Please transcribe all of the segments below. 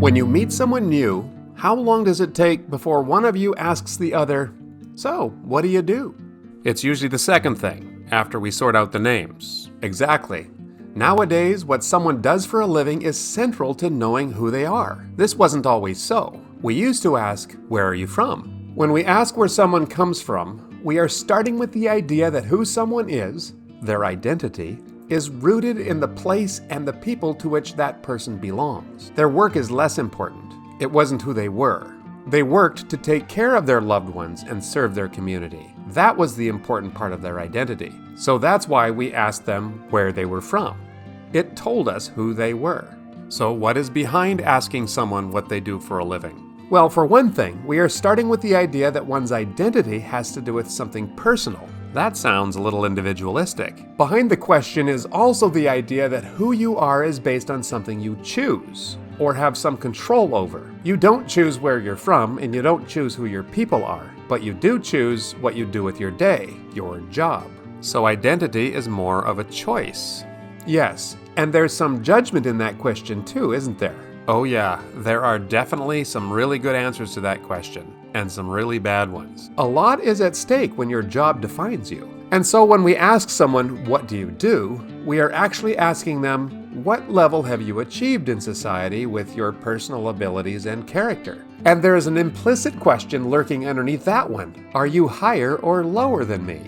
When you meet someone new, how long does it take before one of you asks the other, "So, what do you do?" It's usually the second thing, after we sort out the names. Exactly. Nowadays, what someone does for a living is central to knowing who they are. This wasn't always so. We used to ask, "Where are you from?" When we ask where someone comes from, we are starting with the idea that who someone is, their identity, is rooted in the place and the people to which that person belongs. Their work is less important. It wasn't who they were. They worked to take care of their loved ones and serve their community. That was the important part of their identity. So that's why we asked them where they were from. It told us who they were. So what is behind asking someone what they do for a living? Well, for one thing, we are starting with the idea that one's identity has to do with something personal. That sounds a little individualistic. Behind the question is also the idea that who you are is based on something you choose or have some control over. You don't choose where you're from and you don't choose who your people are, but you do choose what you do with your day, your job. So identity is more of a choice. Yes, and there's some judgment in that question too, isn't there? Oh yeah, there are definitely some really good answers to that question, and some really bad ones. A lot is at stake when your job defines you. And so when we ask someone, "What do you do?" we are actually asking them, what level have you achieved in society with your personal abilities and character? And there is an implicit question lurking underneath that one. Are you higher or lower than me?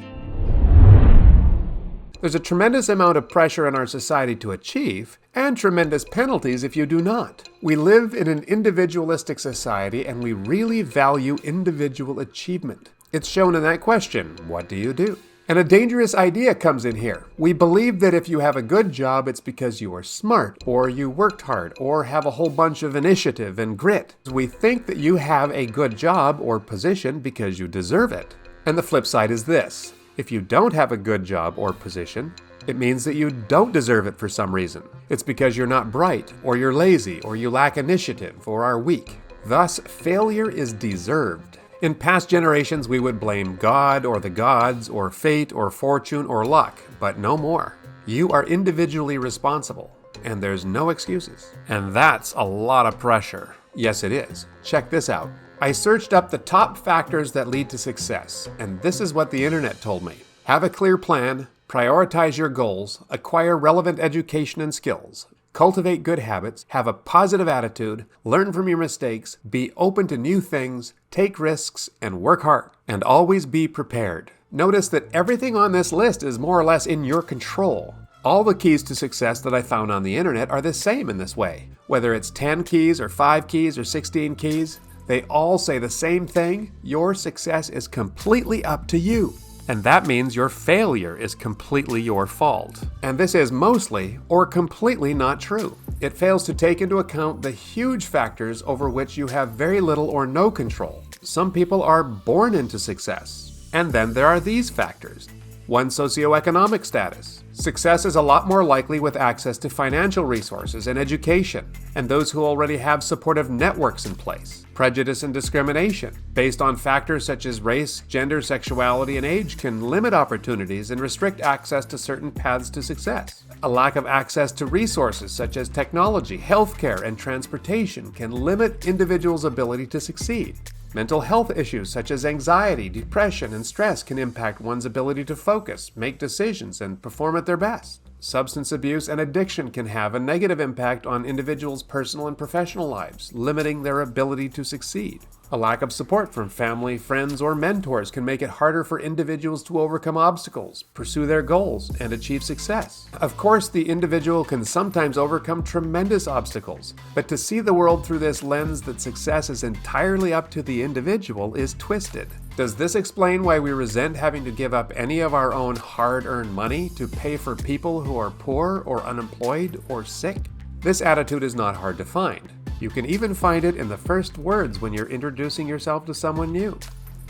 There's a tremendous amount of pressure in our society to achieve, and tremendous penalties if you do not. We live in an individualistic society, and we really value individual achievement. It's shown in that question, what do you do? And a dangerous idea comes in here. We believe that if you have a good job, it's because you are smart, or you worked hard, or have a whole bunch of initiative and grit. We think that you have a good job or position because you deserve it. And the flip side is this. If you don't have a good job or position, it means that you don't deserve it for some reason. It's because you're not bright, or you're lazy, or you lack initiative, or are weak. Thus, failure is deserved. In past generations, we would blame God or the gods, or fate, or fortune, or luck, but no more. You are individually responsible, and there's no excuses. And that's a lot of pressure. Yes, it is. Check this out. I searched up the top factors that lead to success, and this is what the internet told me. Have a clear plan, prioritize your goals, acquire relevant education and skills, cultivate good habits, have a positive attitude, learn from your mistakes, be open to new things, take risks, and work hard. And always be prepared. Notice that everything on this list is more or less in your control. All the keys to success that I found on the internet are the same in this way. Whether it's 10 keys or 5 keys or 16 keys, they all say the same thing. Your success is completely up to you. And that means your failure is completely your fault. And this is mostly or completely not true. It fails to take into account the huge factors over which you have very little or no control. Some people are born into success. And then there are these factors. 1. Socio-economic status. Success is a lot more likely with access to financial resources and education, and those who already have supportive networks in place. Prejudice and discrimination, based on factors such as race, gender, sexuality, and age, can limit opportunities and restrict access to certain paths to success. A lack of access to resources such as technology, healthcare, and transportation can limit individuals' ability to succeed. Mental health issues such as anxiety, depression, and stress can impact one's ability to focus, make decisions, and perform at their best. Substance abuse and addiction can have a negative impact on individuals' personal and professional lives, limiting their ability to succeed. A lack of support from family, friends, or mentors can make it harder for individuals to overcome obstacles, pursue their goals, and achieve success. Of course, the individual can sometimes overcome tremendous obstacles, but to see the world through this lens that success is entirely up to the individual is twisted. Does this explain why we resent having to give up any of our own hard-earned money to pay for people who are poor or unemployed or sick? This attitude is not hard to find. You can even find it in the first words when you're introducing yourself to someone new.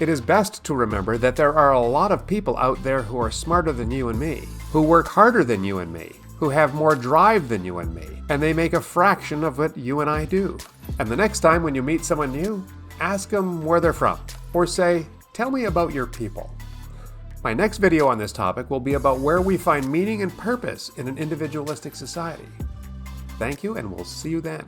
It is best to remember that there are a lot of people out there who are smarter than you and me, who work harder than you and me, who have more drive than you and me, and they make a fraction of what you and I do. And the next time when you meet someone new, ask them where they're from, or say, "Tell me about your people." My next video on this topic will be about where we find meaning and purpose in an individualistic society. Thank you, and we'll see you then.